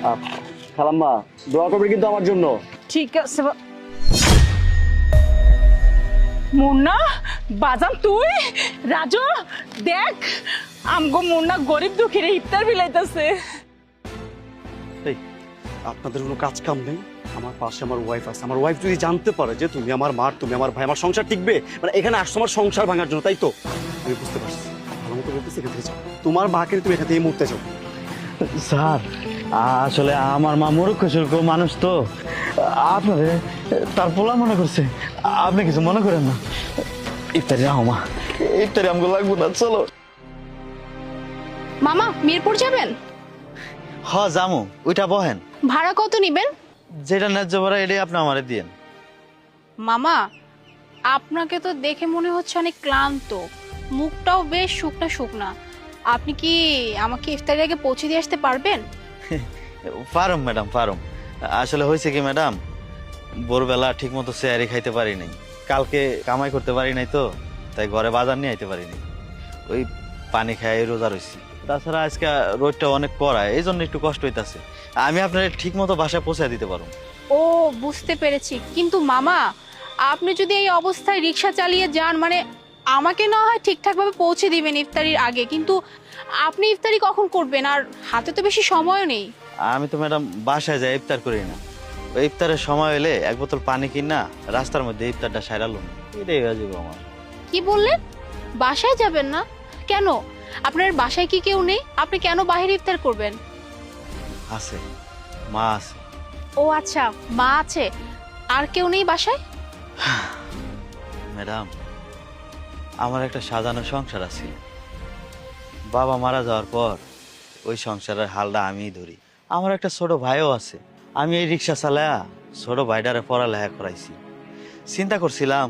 আহ, খালাম্মা দোয়া করবে কিন্তু আমার জন্য। ঠিক আছে মুন্না বাজান তুই রাজু দেখ আমগো মুন্না গরিব দুঃখীরে ইফতার বিলাইতেছে। এই আপনাদের কোনো কাজ কাম নেই? আমার পাশে আমার ওয়াইফ আছে, আমার ওয়াইফ যদি জানতে পারে যে তুমি আমার মা, তুমি আমার ভাই, আমার সংসার টিকবে? মানে এখানে আসছো আমার সংসার ভাঙার জন্য, তাই তো? আমি বুঝতে পারছি, ভালো মতো বলতেছি, এখান থেকে যাও। তোমার মাকে তুমি এখান থেকে এই মুহূর্তে যাও। স্যার আসলে আমার মা মূর্খ সুর্খ মানুষ তো, আপনারে তার পোলা মনে করছে, আপনি কিছু মনে করেন না। ইফতারি রাখো মা, ইফতারি আমাকে লাগবো না, চলো। মামা মিরপুর যাবেন? হ জামু, ওইটা বহেন, ভাড়া কত নিবেন? যেটা ন্যায্য ভাড়া এটাই আপনি আমারে দিয়েন। মামা আপনাকে তো দেখে মনে হচ্ছে অনেক ক্লান্ত, মুখটাও বেশ শুকনা শুকনা। আপনি কি আমাকে ইফতারের আগে পৌঁছে দিয়ে আসতে পারবেন? পারুম ম্যাডাম, পারুম। আসলে হয়েছে কি ম্যাডাম, ভোরবেলা ঠিক মতো চেয়ারি খাইতে পারি নাই, কালকে কামাই করতে পারি নাই তো, তাই ঘরে বাজার নিয়ে আইতে পারি নাই, ওই পানি খাই রোজা রয়েছি। তাছাড়া আজকে রোদটা অনেক কড়ায়, এই জন্য একটু কষ্ট হইতাছে। আমি আপনার ঠিক মতো বাসায় পৌঁছে দিতে পারবো। ও বুঝতে পেরেছি, কিন্তু মামা আপনি যদি এই অবস্থায় রিক্সা চালিয়ে যান, মানে আমাকে না হয় ঠিকঠাকভাবে পৌঁছে দিবেন ইফতারির আগে, কিন্তু আপনি ইফতারি কখন করবেন? আর হাতে তো বেশি সময়ও নেই। আমি তো ম্যাডাম বাসায় যাই ইফতার করি না, ওই ইফতারের সময় হলে এক বোতল পানি কিনা রাস্তার মধ্যে ইফতারটা সাইরালুম, এটাই হয়ে যাবো আমার। কি বললেন? বাসায় যাবেন না কেন? আপনার বাসায় কি কেউ নেই? আপনি কেন বাইরে ইফতার করবেন? আছে, মা আছে। ও আচ্ছা, মা আছে, আর কেউ নেই বাসায়? ম্যাডাম আমার একটা সাজানো সংসার আছে, বাবা মারা যাওয়ার পর ওই সংসারের হালটা আমিই ধরি। আমার একটা ছোট ভাইও আছে, আমি এই রিক্সা চালায়া ছোট ভাইটারে পড়ালেখা করাইছি। চিন্তা করছিলাম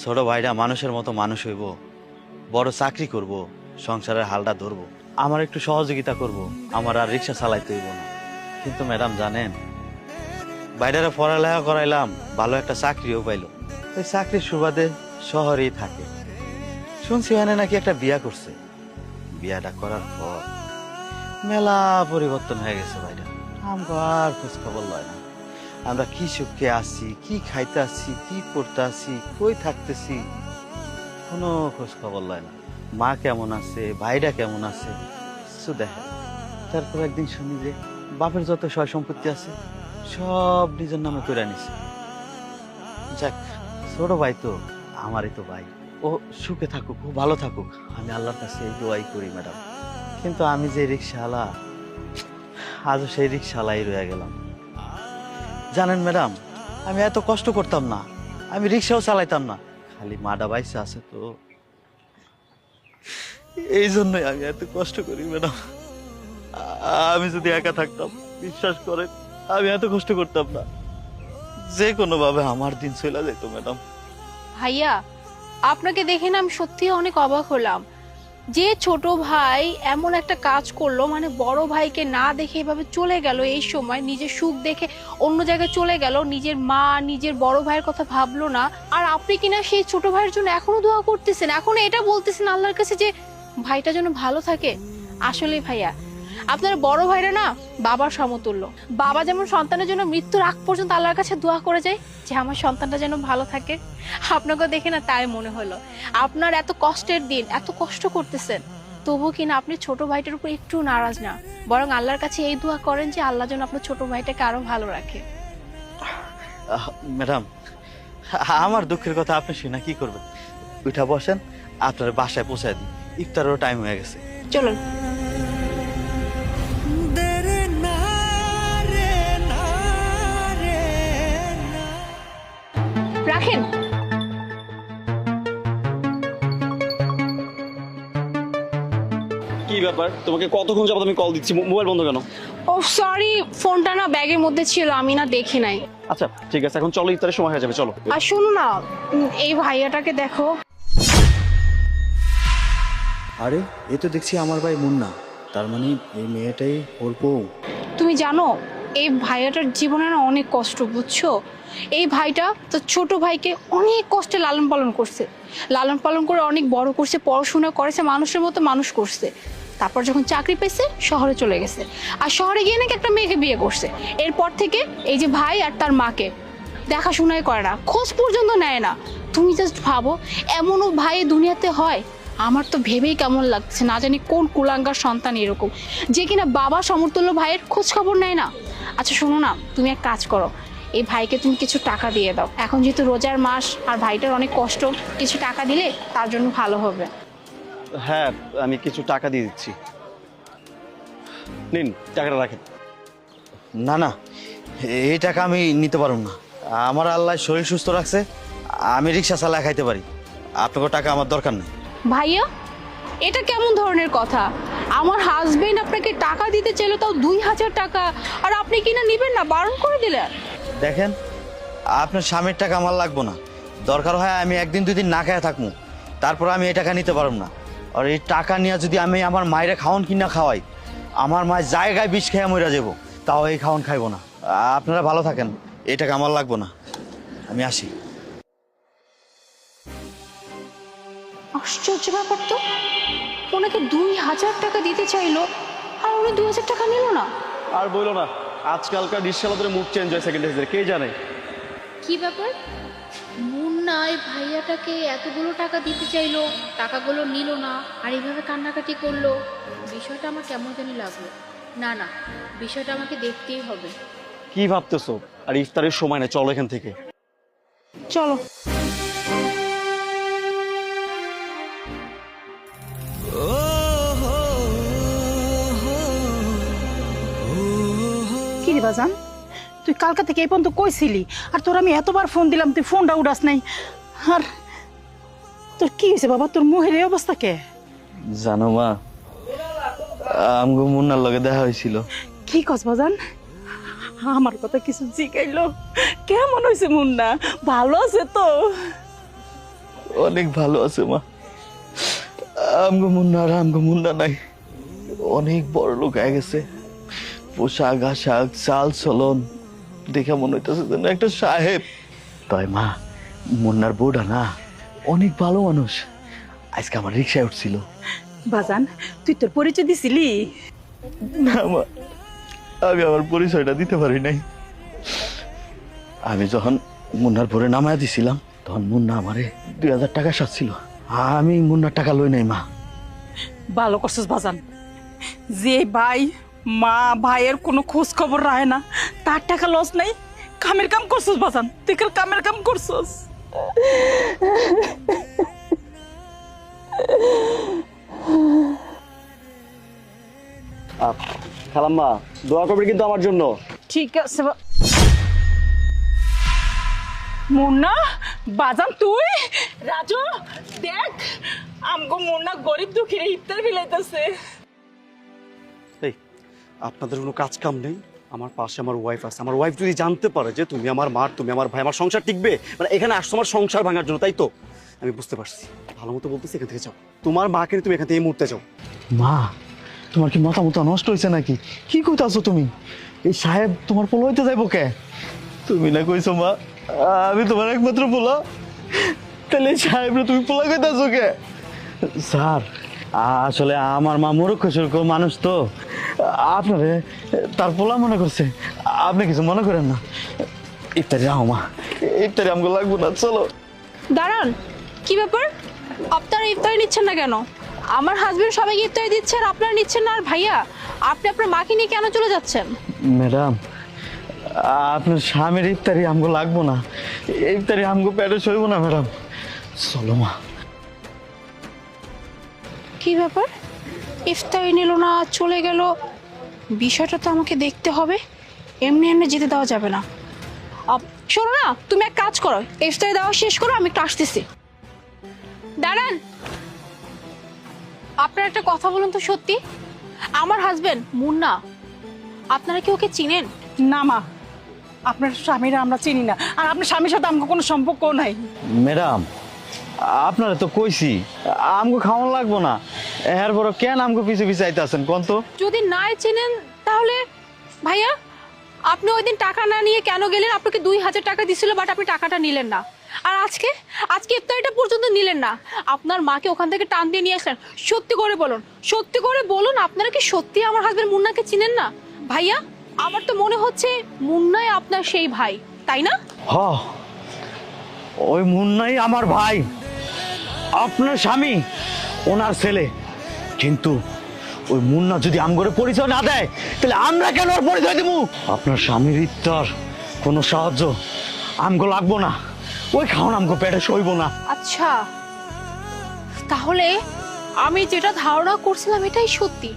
ছোট ভাইটা মানুষের মতো মানুষ হইব, বড় চাকরি করব, সংসারের হালটা ধরবো, আমার একটু সহযোগিতা করব, আমার আর রিক্সা চালাইতে হইব না। কিন্তু ম্যাডাম জানেন, বাইরে পড়ালেখা করাইলাম, ভালো একটা চাকরিও পাইল, ওই চাকরির সুবাদে শহরেই থাকে। শুনছি ওখানে নাকি একটা বিয়া করছে, বিয়াটা করার পর মেলা পরিবর্তন হয়ে গেছে ভাইরা, আমগো আর খোঁজ খবর লয় না। আমরা কি সুখে আছি, কি খাইতে আছি, কি করতে আছি, কই থাকতেছি, কোনো খোঁজ খবর লয় না। মা কেমন আছে, ভাইরা কেমন আছে, কিছু দেখে না। তারপর একদিন শুনি যে বাপের যত সয় সম্পত্তি আছে সব নিজের নামে করে নিছে। যাক, ছোট ভাই তো আমারই তো ভাই, ও সুখে থাকুক, ও ভালো থাকুক, আমি আল্লাহর কাছে এই দোয়াই করি ম্যাডাম। কিন্তু আমি যে রিক্সাওয়ালা, আজও সেই রিক্সাওয়ালাই রয়ে গেলাম। জানেন ম্যাডাম, আমি এত কষ্ট করতাম না, আমি রিক্সাও চালাইতাম না, খালি মাডা বাইসে আছে তো, এই জন্যই আমি এত কষ্ট করি ম্যাডাম। আমি যদি একা থাকতাম, বিশ্বাস করেন আমি এত কষ্ট করতাম না, যে কোনো ভাবে আমার দিন চলে যেত ম্যাডাম। ভাইয়া আপনাকে দেখে না আমি সত্যি অনেক অবাক হলাম, যে ছোট ভাই এমন একটা কাজ করলো, মানে বড় ভাইকে না দেখে এভাবে চলে গেল, এই সময় নিজের সুখ দেখে অন্য জায়গায় চলে গেল, নিজের মা নিজের বড় ভাইয়ের কথা ভাবলো না। আর আপনি কিনা সেই ছোট ভাইয়ের জন্য এখনো দোয়া করতেছেন, এখনো এটা বলতেছেন আল্লাহর কাছে যে ভাইটা যেন ভালো থাকে। আসলে ভাইয়া আপনার বড় ভাইরা না বাবার সমতুল্য। বাবা যেমন সন্তানের জন্য মৃত্যুর আগ পর্যন্ত আল্লাহর কাছে দোয়া করে যায় যে আমার সন্তানটা যেন ভালো থাকে, আপনাকে দেখে না তাই মনে হলো। আপনার এত কষ্টের দিন, এত কষ্ট করতেছেন, তবু কিনা আপনি ছোট ভাইটার উপর একটু নারাজ না, বরং আল্লাহর কাছে এই দোয়া করেন যে আল্লাহ যেন আপনার ছোট ভাইটাকে আরো ভালো রাখে। ম্যাডাম আমার দুঃখের কথা আপনি শুনে কি করবেন, উঠা বসেন, আপনার বাসায় পৌঁছায় দিই, ইফতারেরও টাইম হয়ে গেছে। চলুন। রাখেন। কি ব্যাপার, তোমাকে কতক্ষণ যাবত আমি কল দিচ্ছি, মোবাইল বন্ধ কেন? ও সরি, ফোনটা না ব্যাগের মধ্যে ছিল, আমি না দেখি নাই। আচ্ছা ঠিক আছে, এখন চলো, ইফতারের সময় হয়ে যাবে, চলো। আর শোনো না, এই ভাইয়াটাকে দেখো। আরে এ তো দেখছি আমার ভাই মুন্না, তার মানে এই মেয়েটাই ওর বউ। তুমি জানো এই ভাইয়াটার জীবনে না অনেক কষ্ট, বুঝছো? এই ভাইটা তো ছোট ভাইকে অনেক কষ্টে লালন পালন করছে, লালন পালন করে অনেক বড় করছে, পড়াশোনা করেছে, মানুষের মতো মানুষ করছে। তারপর যখন চাকরি পেয়েছে শহরে চলে গেছে, আর শহরে গিয়ে নাকি একটা মেয়েকে বিয়ে করছে। এরপর থেকে এই যে ভাই আর তার মাকে দেখাশোনাই করে না, খোঁজ পর্যন্ত নেয় না। তুমি জাস্ট ভাবো, এমনও ভাই এই দুনিয়াতে হয়? আমার তো ভেবেই কেমন লাগছে, না জানি কোন কুলাঙ্গার সন্তান এরকম, যে কিনা বাবা সমতুল্য ভাইয়ের খোঁজ খবর নেয় না। আচ্ছা শোনো না, তুমি এক কাজ করো, এই ভাইকে তুমি কিছু টাকা দিয়ে দাও। এখন যেহেতু রোজার মাস আর ভাইটার অনেক কষ্ট, কিছু টাকা দিলে তার জন্য ভালো হবে। হ্যাঁ, আমি কিছু টাকা দিয়ে দিচ্ছি, নিন টাকাটা রাখেন। না না, এই টাকা আমি নিতে পারব না। আমার আল্লাহ শরীর সুস্থ রাখছে, আমি রিক্সা চালায় খাইতে পারি। আপনাকে টাকা আমার দরকার নেই। ভাইয়া, এটা কেমন ধরনের কথা? আমার হাজবেন্ড আপনাকে টাকা দিতে চাইলো, তাও 2000 টাকা, আর আপনি কিনা নিবেন না, বারণ করে দিলেন। দেখেন, আপনার স্বামীর টাকা আমার লাগবো না। দরকার হয় আমি একদিন দুদিন না খায় থাকবো, তারপর আমি এই টাকা নিতে পারব না। আর এই টাকা নিয়ে যদি আমি আমার মায়ের খাওয়ান কিনা খাওয়াই, আমার মায়ের জায়গায় বিষ খেয়ে মরে যাবো, তাও এই খাওয়ান খাইবো না। আপনারা ভালো থাকেন, এই টাকা আমার লাগবো না, আমি আসি। আশ্চর্য ব্যাপার তো, ওনাকে 2000 টাকা দিতে চাইলো আর উনি 2000 টাকা নিল না। আর বইলো না, আজকালকার রিক্সাওয়ালাদের মুড চেঞ্জ হয় সেকেন্ড হেজে, কে জানে। কি ব্যাপার? মুন্না এই ভাইয়াটাকে এতগুলো টাকা দিতে চাইলো, টাকাগুলো নিল না, আর এইভাবে কান্নাকাটি করলো। বিষয়টা আমার কেমন জানি লাগলো। না না, বিষয়টা আমাকে দেখতেই হবে। কি ভাবতেছো? আর ইফতারের সময় না, চলো এখান থেকে। চলো। কি রে বাজান, তুই কালকা থেকে এই পর্যন্ত কইছিলি, আর তোর আমি এতবার ফোন দিলাম, তুই ফোনটা উঠাস নাই। আর তোর কি হয়েছে বাবা, তোর মুখের এই অবস্থা কে? জানো মা, আমগো মুন্নার লগে দেখা হয়েছিল। কি কস বাজান? আমার কথা কিছু জিগাইলো? কেমন হয়েছে মুন্না? ভালো আছে তো? অনেক ভালো আছে মা। আমগো মুন্না আর আমগো মুন্না নাই, অনেক বড় লোক হয়ে গেছে। পোশাক আশাক চাল চলন দেখে মনে হইতেছে যেন একটা সাহেব। তাই মা, মুন্নার বউটা না অনেক ভালো মানুষ। আজকে আমার রিক্সায় উঠছিল। বাজান, তুই তোর পরিচয় দিছিলি? না মা, আমি আমার পরিচয়টা দিতে পারি নাই। আমি যখন মুন্নার ভরে নামায় দিছিলাম, তখন মুন্না আমারে 2000 টাকা সাজছিল। আমি মুন্নার টাকা লই নাই মা। ভালো করছিস বাজান, যে ভাই মা ভাইয়ের কোনো খোঁজ খবর রাখে না, তার টাকা লস নাই। কামের কাম করছিস বাজান, তুই কামের কাম করছিস। খালাম্মা, দোয়া করবে কিন্তু আমার জন্য। ঠিক আছে মুন্না। বাজান তুই? রাজু দেখ, আমগো মুন্না গরিব দুঃখীর ইফতার বিলাইতেছে। এই, আপনাদের কোনো কাজ কাম নেই? আমার পাশে আমার ওয়াইফ আছে। আমার ওয়াইফ যদি জানতে পারে যে তুমি আমার মার, তুমি আমার ভাই, আমার সংসার টিকবে? মানে এখানে আসছো আমার সংসার ভাঙার জন্য, তাই তো? আমি বুঝতে পারছি, ভালো মতো বলতেছি, এখান থেকে যাও। তোমার মাকে নিয়ে তুমি এখান থেকে এই মুহূর্তে যাও। মা, তোমার কি মাথা মুথা নষ্ট হয়েছে নাকি? কি কইতাছো তুমি? এই সাহেব তোমার পোলা হইতে যাইব কে? তুমি না কইছো মা আমি তোমার একমাত্র পোলা, তাহলে সাহেবরা তুমি পোলা কইতাছো কে? স্যার, আসলে আমার মা মূর্খ সুরখ মানুষ তো, আপনারে তার পোলা মনে করছে। আপনি কিছু মনে করেন না। ইফতারি আও মা, ইফতারি আমাকে লাগবো না, চলো। দাঁড়ান, কি ব্যাপার? আপনারা ইফতারি নিচ্ছেন না কেন? আমার হাজবেন্ড সবাইকে ইফতারি দিচ্ছে আর আপনারা নিচ্ছেন না। আর ভাইয়া, আপনি আপনার মাকে নিয়ে কেন চলে যাচ্ছেন? ম্যাডাম, আপনার স্বামীর ইফতারি আমগো লাগবো না, ইফতারি আমগো পেটে সইব না ম্যাডাম, চলো মা। কি ব্যাপার? ইফতারি নিল না, চলে গেল। বিষয়টা তো আমাকে দেখতে হবে, এমনি এমনি যেতে দেওয়া যাবে না। শোনো না, তুমি এক কাজ করো, ইফতারি দেওয়া শেষ করো, আমি একটু আসতেছি। দাঁড়ান, আপনার একটা কথা বলুন তো, সত্যি আমার হাজবেন্ড মুন্না, আপনারা কি ওকে চিনেন? না মা, আপনার স্বামীরা আমরা চিনি না, আর আপনার স্বামীর সাথে আমাকে কোনো সম্পর্ক নাই। ম্যাডাম, আপনারা তো কইছি আমগো খাওয়ান লাগবো না, এরপর কেন আমগো পিছে পিছে আইতাছেন কোন তো? যদি নাই চিনেন তাহলে ভাইয়া, আপনি ওই দিন টাকা না নিয়ে কেন গেলেন? আপনাকে 2000 টাকা দিছিল, বাট আপনি টাকাটা নিলেন না। আর আজকে আজকে ইফতারিটা পর্যন্ত নিলেন না, আপনার মাকে ওখান থেকে টান দিয়ে নিয়ে আসলেন। সত্যি করে বলুন আপনারা কি সত্যি আমার হাজবেন্ড মুন্নাকে চিনেন না? ভাইয়া, আমার তো মনে হচ্ছে মুন্নাই আপনার সেই ভাই, তাই না? হ, ওই মুন্নাই আমার ভাই, আপনার স্বামী, ওনার ছেলে। কিন্তু ওই মুন্না যদি আমগরে পরিচয় না দেয়, তাহলে আমরা কেন ওর পরিচয় দেবো? আপনার স্বামীর ইত্যার কোনো সাহায্য আমগো লাগবো না, ওই খাওয়ান আমগো পেটে সইব না। আচ্ছা, তাহলে আমি যেটা ধারণা করছিলাম এটাই সত্যি।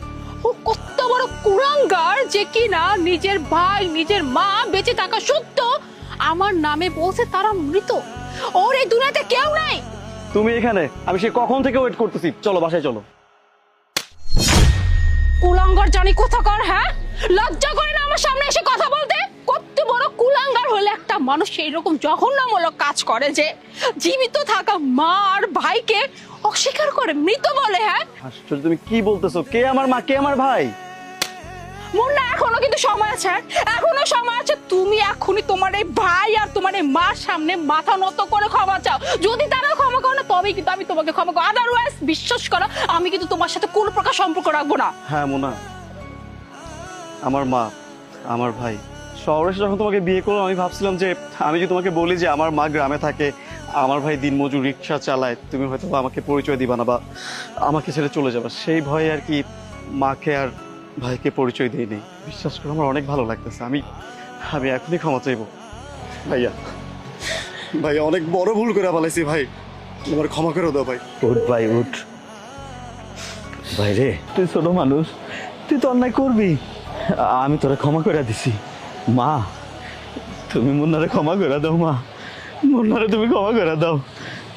ও কত বড় কুলাঙ্গার যে কিনা নিজের ভাই নিজের মা বেঁচে থাকা সত্ত্বেও আমার নামে বলছে তারা মৃত। ওর এই দুনিয়াতে কেউ নাই। তুমি এখানে, আমি সে কখন থেকে ওয়েট করতেছি, চলো বাসায় চলো। কুলাঙ্গার জানি কোথাকার, হ্যাঁ? লজ্জা করে না আমার সামনে এসে কথা বলতে? কত বড় কুলাঙ্গার হলে একটা মানুষ এইরকম জঘন্যমূলক কাজ করে যে জীবিত থাকা মা আর ভাইকে অস্বীকার করে মৃত বলে, হ্যাঁ? আশ্চর্য, তুমি কি বলতেছো? কে আমার মা, কে আমার ভাই? মুন্না, এখনো কিন্তু সময় আছে, এখনো সময় আছে। তুমি এখনই তোমার এই ভাই আর তোমার এই মার সামনে মাথা নত করে ক্ষমা চাও। যদি তারা ক্ষমা করে না, তবেই কিন্তু আমি তোমাকে ক্ষমা করবো। আদারওয়াইজ বিশ্বাস করো, আমি কিন্তু তোমার সাথে কোনো প্রকার সম্পর্ক রাখবো না। হ্যাঁ মোনা, আমার মা, আমার ভাই শহরে এসে যখন তোমাকে বিয়ে করলাম, আমি ভাবছিলাম যে আমি যদি তোমাকে বলি যে আমার মা গ্রামে থাকে, আমার ভাই দিনমজুর রিক্সা চালায়, তুমি হয়তো আমাকে পরিচয় দিবা না বা আমাকে ছেড়ে চলে যাবে, সেই ভয়ে আর কি মাকে আর ভাইকে পরিচয় দিইনি। বিশ্বাস করে আমার অনেক ভালো লাগতেছে। আমি আমি এখনই ক্ষমা চাইবো। ভাইয়া, ভাইয়া অনেক বড় ভুল করে ফেলাইছি ভাই, তোমার ক্ষমা করে দাও ভাই। উঠ ভাই উঠ। ভাই রে, তুই ছোট মানুষ, তুই তো অন্যায় করবি, আমি তোরে ক্ষমা করে দিছি। মা, তুমি মুন্নারে ক্ষমা করে দাও। মা, মুন্নারে তুমি ক্ষমা করে দাও।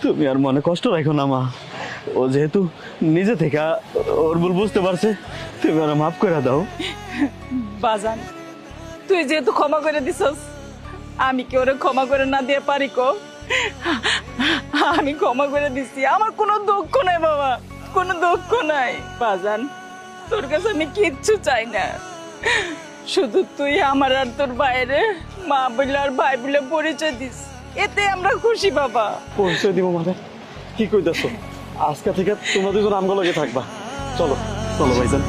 তুমি আর মনে কষ্ট রাখো না মা, ও যেহেতু নিজে থেকে ওর ভুল বুঝতে পারছে, তুমি আর মাফ করে দাও। বাজান, তুই যেহেতু ক্ষমা করে দিছস, আমি কি ওরে ক্ষমা করে না দিয়ে পারি কো? আমি ক্ষমা করে দিছি, আমার কোনো দুঃখ নাই বাবা, কোনো দুঃখ নাই। বাজান, তোর কাছে আমি কিচ্ছু চাই না, শুধু তুই আমার আর তোর বাইরে মা বলে আর ভাই বলে পরিচয় দিস, এতে আমরা খুশি বাবা। পরিচয় দিব মানে কি কইতাছো? আজকে থেকে তোমরা দুজন আমগো লগে থাকবা। চলো চলো ভাইজান।